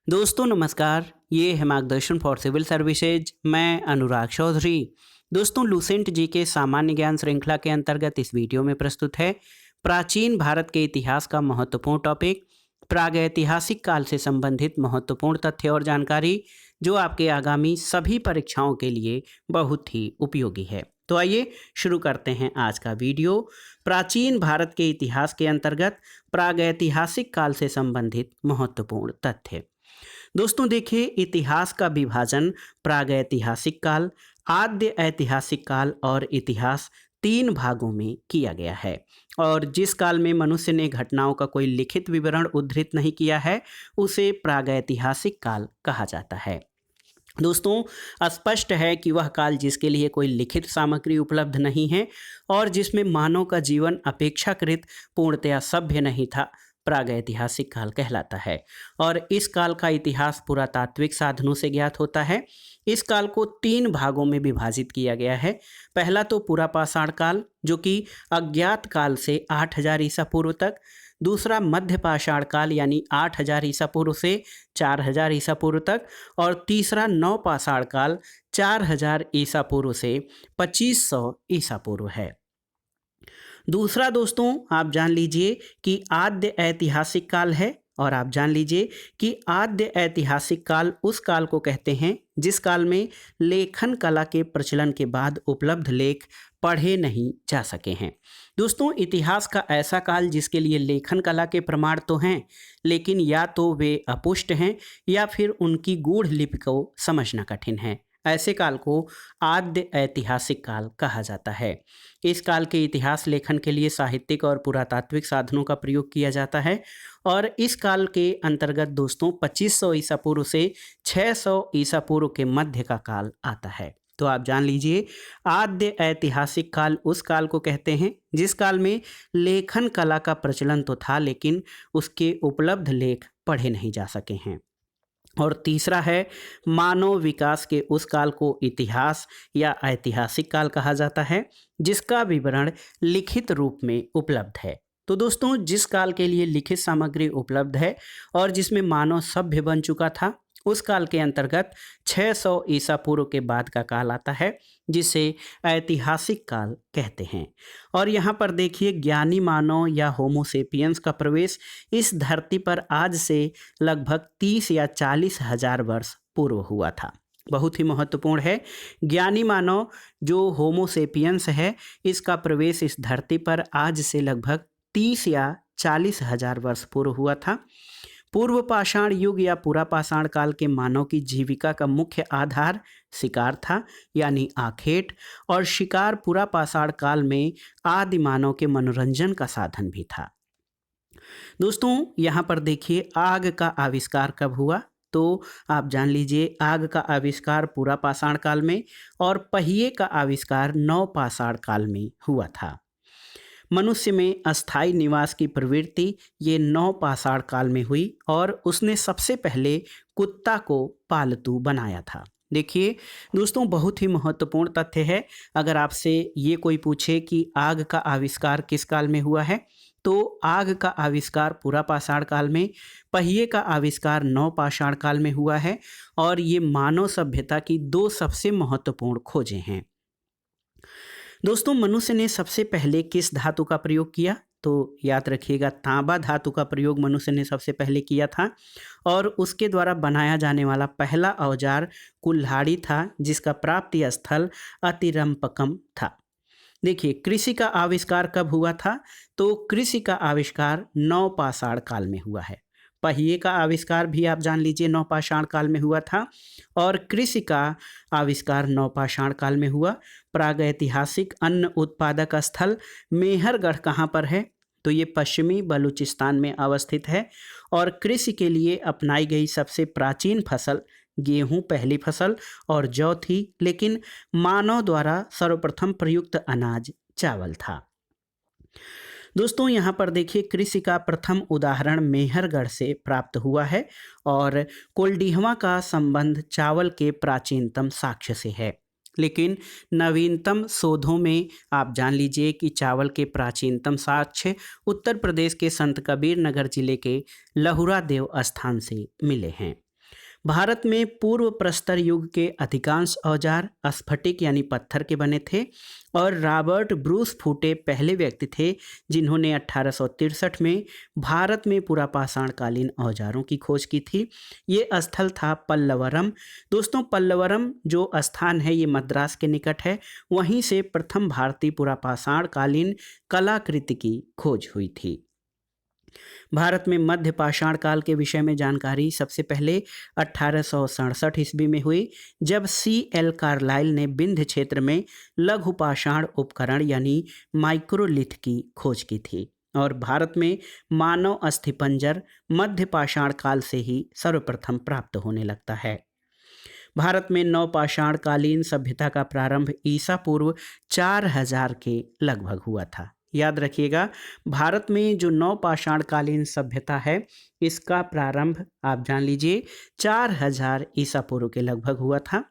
दोस्तों नमस्कार, ये है मार्गदर्शन फॉर सिविल सर्विसेज। मैं अनुराग चौधरी। दोस्तों लूसेंट जी के सामान्य ज्ञान श्रृंखला के अंतर्गत इस वीडियो में प्रस्तुत है प्राचीन भारत के इतिहास का महत्वपूर्ण टॉपिक, प्रागैतिहासिक काल से संबंधित महत्वपूर्ण तथ्य और जानकारी, जो आपके आगामी सभी परीक्षाओं के लिए बहुत ही उपयोगी है। तो आइए शुरू करते हैं आज का वीडियो। प्राचीन भारत के इतिहास के अंतर्गत प्रागैतिहासिक काल से संबंधित महत्वपूर्ण तथ्य। दोस्तों देखिए, इतिहास का विभाजन प्रागैतिहासिक काल, आद्य ऐतिहासिक काल और इतिहास तीन भागों में किया गया है। और जिस काल में मनुष्य ने घटनाओं का कोई लिखित विवरण उद्धृत नहीं किया है, उसे प्रागैतिहासिक काल कहा जाता है। दोस्तों स्पष्ट है कि वह काल जिसके लिए कोई लिखित सामग्री उपलब्ध नहीं है और जिसमें मानव का जीवन अपेक्षाकृत पूर्णतया सभ्य नहीं था, प्रागैतिहासिक काल कहलाता है। और इस काल का इतिहास पुरातात्विक साधनों से ज्ञात होता है। इस काल को तीन भागों में विभाजित किया गया है। पहला तो पुरापाषाण काल, जो कि अज्ञात काल से 8000 ईसा पूर्व तक। दूसरा मध्य पाषाण काल यानी 8000 ईसा पूर्व से 4000 ईसा पूर्व तक। और तीसरा नवपाषाण काल 4000 ईसा पूर्व से 2500 ईसा पूर्व है। दूसरा दोस्तों आप जान लीजिए कि आद्य ऐतिहासिक काल है। और आप जान लीजिए कि आद्य ऐतिहासिक काल उस काल को कहते हैं जिस काल में लेखन कला के प्रचलन के बाद उपलब्ध लेख पढ़े नहीं जा सके हैं। दोस्तों इतिहास का ऐसा काल जिसके लिए लेखन कला के प्रमाण तो हैं, लेकिन या तो वे अपुष्ट हैं या फिर उनकी गूढ़ लिपि को समझना कठिन है। ऐसे काल को आद्य ऐतिहासिक काल कहा जाता है। इस काल के इतिहास लेखन के लिए साहित्यिक और पुरातात्विक साधनों का प्रयोग किया जाता है। और इस काल के अंतर्गत दोस्तों 2500 ईसा पूर्व से 600 ईसा पूर्व के मध्य का काल आता है। तो आप जान लीजिए, आद्य ऐतिहासिक काल उस काल को कहते हैं जिस काल में लेखन कला का प्रचलन तो था, लेकिन उसके उपलब्ध लेख पढ़े नहीं जा सके हैं। और तीसरा है मानव विकास के उस काल को इतिहास या ऐतिहासिक काल कहा जाता है जिसका विवरण लिखित रूप में उपलब्ध है। तो दोस्तों जिस काल के लिए लिखित सामग्री उपलब्ध है और जिसमें मानव सभ्य बन चुका था, उस काल के अंतर्गत 600 ईसा पूर्व के बाद का काल आता है जिसे ऐतिहासिक काल कहते हैं। और यहाँ पर देखिए, ज्ञानी मानव या होमोसेपियंस का प्रवेश इस धरती पर आज से लगभग 30 या 40 हजार वर्ष पूर्व हुआ था। बहुत ही महत्वपूर्ण है। ज्ञानी मानव जो होमोसेपियंस है, इसका प्रवेश इस धरती पर आज से लगभग 30 या 40 हजार वर्ष पूर्व हुआ था। पूर्व पाषाण युग या पुरापाषाण काल के मानव की जीविका का मुख्य आधार शिकार था, यानी आखेट। और शिकार पुरापाषाण काल में आदि मानव के मनोरंजन का साधन भी था। दोस्तों यहाँ पर देखिए, आग का आविष्कार कब हुआ? तो आप जान लीजिए, आग का आविष्कार पुरापाषाण काल में और पहिए का आविष्कार नवपाषाण काल में हुआ था। मनुष्य में अस्थायी निवास की प्रवृत्ति ये नवपाषाण काल में हुई और उसने सबसे पहले कुत्ता को पालतू बनाया था। देखिए दोस्तों, बहुत ही महत्वपूर्ण तथ्य है। अगर आपसे ये कोई पूछे कि आग का आविष्कार किस काल में हुआ है, तो आग का आविष्कार पुरापाषाण काल में, पहिए का आविष्कार नवपाषाण काल में हुआ है। और ये मानव सभ्यता की दो सबसे महत्वपूर्ण खोजें हैं। दोस्तों मनुष्य ने सबसे पहले किस धातु का प्रयोग किया? तो याद रखिएगा, तांबा धातु का प्रयोग मनुष्य ने सबसे पहले किया था। और उसके द्वारा बनाया जाने वाला पहला औजार कुल्हाड़ी था, जिसका प्राप्ति स्थल अतिरंपकम था। देखिए, कृषि का आविष्कार कब हुआ था? तो कृषि का आविष्कार नवपाषाण काल में हुआ है। पहिए का आविष्कार भी आप जान लीजिए नवपाषाण काल में हुआ था। और कृषि का आविष्कार नवपाषाण काल में हुआ। प्रागैतिहासिक अन्न उत्पादक स्थल मेहरगढ़ कहाँ पर है? तो ये पश्चिमी बलूचिस्तान में अवस्थित है। और कृषि के लिए अपनाई गई सबसे प्राचीन फसल गेहूं पहली फसल और जौ थी, लेकिन मानव द्वारा सर्वप्रथम प्रयुक्त अनाज चावल था। दोस्तों यहाँ पर देखिए, कृषि का प्रथम उदाहरण मेहरगढ़ से प्राप्त हुआ है। और कोल्डिहवा का संबंध चावल के प्राचीनतम साक्ष्य से है। लेकिन नवीनतम शोधों में आप जान लीजिए कि चावल के प्राचीनतम साक्ष्य उत्तर प्रदेश के संत कबीर नगर जिले के लहुरा देव स्थान से मिले हैं। भारत में पूर्व प्रस्तर युग के अधिकांश औजार स्फटिक यानी पत्थर के बने थे और रॉबर्ट ब्रूस फूटे पहले व्यक्ति थे जिन्होंने 1863 में भारत में पुरापाषाणकालीन औजारों की खोज की थी। ये स्थल था पल्लवरम। दोस्तों, पल्लवरम जो स्थान है ये मद्रास के निकट है। वहीं से प्रथम भारतीय पुरापाषाणकालीन कलाकृति की खोज हुई थी। भारत में मध्य पाषाण काल के विषय में जानकारी सबसे पहले 1867 ईस्वी में हुई, जब C.L. कार्लाइल ने विंध्य क्षेत्र में लघु पाषाण उपकरण यानी माइक्रोलिथ की खोज की थी। और भारत में मानव अस्थिपंजर मध्य पाषाण काल से ही सर्वप्रथम प्राप्त होने लगता है। भारत में नवपाषाण कालीन सभ्यता का प्रारंभ ईसा पूर्व 4000 के लगभग हुआ था। याद रखिएगा, भारत में जो नवपाषाण कालीन सभ्यता है इसका प्रारंभ आप जान लीजिए 4000 ईसा पूर्व के लगभग हुआ था।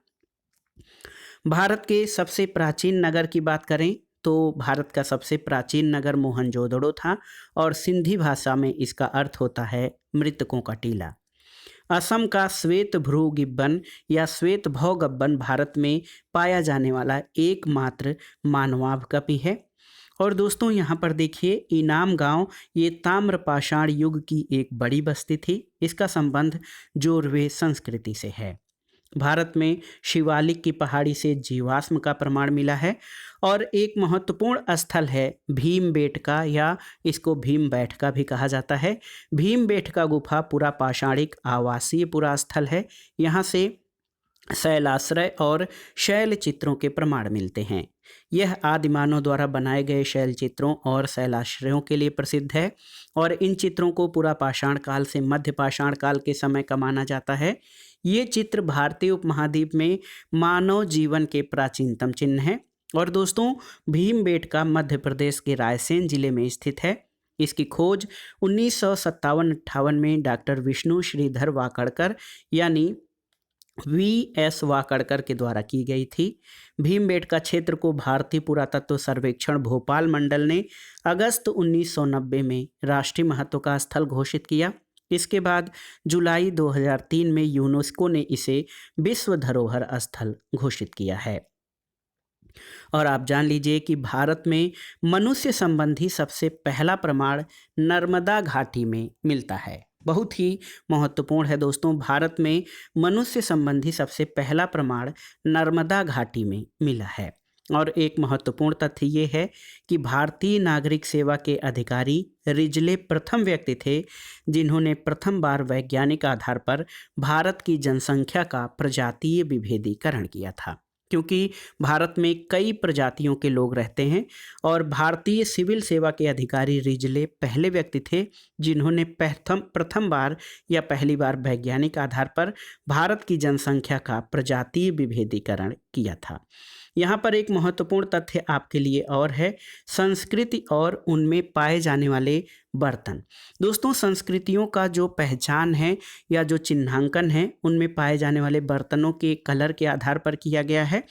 भारत के सबसे प्राचीन नगर की बात करें तो भारत का सबसे प्राचीन नगर मोहनजोदड़ो था और सिंधी भाषा में इसका अर्थ होता है मृतकों का टीला। असम का श्वेत भ्रू गिब्बन या श्वेत भौ गब्बन भारत में पाया जाने वाला एकमात्र मानवाभ कपि है। और दोस्तों, यहाँ पर देखिए इनाम गांव, ये ताम्रपाषाण युग की एक बड़ी बस्ती थी। इसका संबंध जोरवे संस्कृति से है। भारत में शिवालिक की पहाड़ी से जीवाश्म का प्रमाण मिला है और एक महत्वपूर्ण स्थल है भीमबेटका या इसको भीमबैठका भी कहा जाता है। भीमबेटका गुफा पुरापाषाणिक आवासीय पुरा स्थल है। यहाँ से शैलाश्रय और शैल चित्रों के प्रमाण मिलते हैं। यह आदिमानव द्वारा बनाए गए शैल चित्रों और शैलाश्रयों के लिए प्रसिद्ध है और इन चित्रों को पुरापाषाण काल से मध्य पाषाण काल के समय का माना जाता है। ये चित्र भारतीय उपमहाद्वीप में मानव जीवन के प्राचीनतम चिन्ह हैं। और दोस्तों, भीमबेटका मध्य प्रदेश के रायसेन जिले में स्थित है। इसकी खोज 1957-58 में डॉक्टर विष्णु श्रीधर वाकड़कर यानी V.S. वाकड़कर के द्वारा की गई थी। भीमबेटका क्षेत्र को भारतीय पुरातत्व सर्वेक्षण भोपाल मंडल ने अगस्त 1990 में राष्ट्रीय महत्व का स्थल घोषित किया। इसके बाद जुलाई 2003 में यूनेस्को ने इसे विश्व धरोहर स्थल घोषित किया है। और आप जान लीजिए कि भारत में मनुष्य संबंधी सबसे पहला प्रमाण नर्मदा घाटी में मिलता है। बहुत ही महत्वपूर्ण है दोस्तों, भारत में मनुष्य संबंधी सबसे पहला प्रमाण नर्मदा घाटी में मिला है। और एक महत्वपूर्ण तथ्य ये है कि भारतीय नागरिक सेवा के अधिकारी रिजले प्रथम व्यक्ति थे जिन्होंने प्रथम बार वैज्ञानिक आधार पर भारत की जनसंख्या का प्रजातीय विभेदीकरण किया था, क्योंकि भारत में कई प्रजातियों के लोग रहते हैं और भारतीय सिविल सेवा के अधिकारी रिजले पहले व्यक्ति थे जिन्होंने प्रथम बार या पहली बार वैज्ञानिक आधार पर भारत की जनसंख्या का प्रजातीय विभेदीकरण किया था। यहाँ पर एक महत्वपूर्ण तथ्य आपके लिए और है, संस्कृति और उनमें पाए जाने वाले बर्तन। दोस्तों, संस्कृतियों का जो पहचान है या जो चिन्हांकन है उनमें पाए जाने वाले बर्तनों के कलर के आधार पर किया गया है।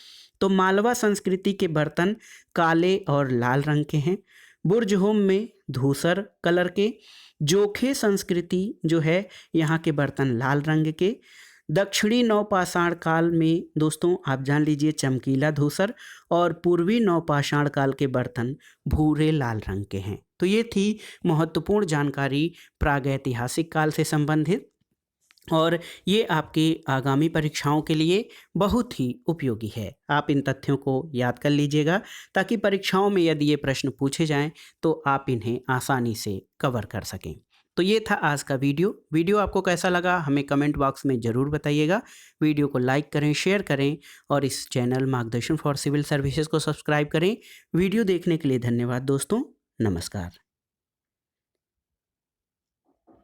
तो मालवा संस्कृति के बर्तन काले और लाल रंग के हैं। बुर्जहोम में धूसर कलर के। जोखे संस्कृति जो है यहाँ के बर्तन लाल रंग के। दक्षिणी नवपाषाण काल में दोस्तों आप जान लीजिए चमकीला धूसर और पूर्वी नवपाषाण काल के बर्तन भूरे लाल रंग के हैं। तो ये थी महत्वपूर्ण जानकारी प्रागैतिहासिक काल से संबंधित और ये आपकी आगामी परीक्षाओं के लिए बहुत ही उपयोगी है। आप इन तथ्यों को याद कर लीजिएगा ताकि परीक्षाओं में यदि ये प्रश्न पूछे जाएं तो आप इन्हें आसानी से कवर कर सकें। तो ये था आज का वीडियो आपको कैसा लगा हमें कमेंट बॉक्स में ज़रूर बताइएगा। वीडियो को लाइक करें, शेयर करें और इस चैनल मार्गदर्शन फॉर सिविल सर्विसेज को सब्सक्राइब करें। वीडियो देखने के लिए धन्यवाद दोस्तों। नमस्कार।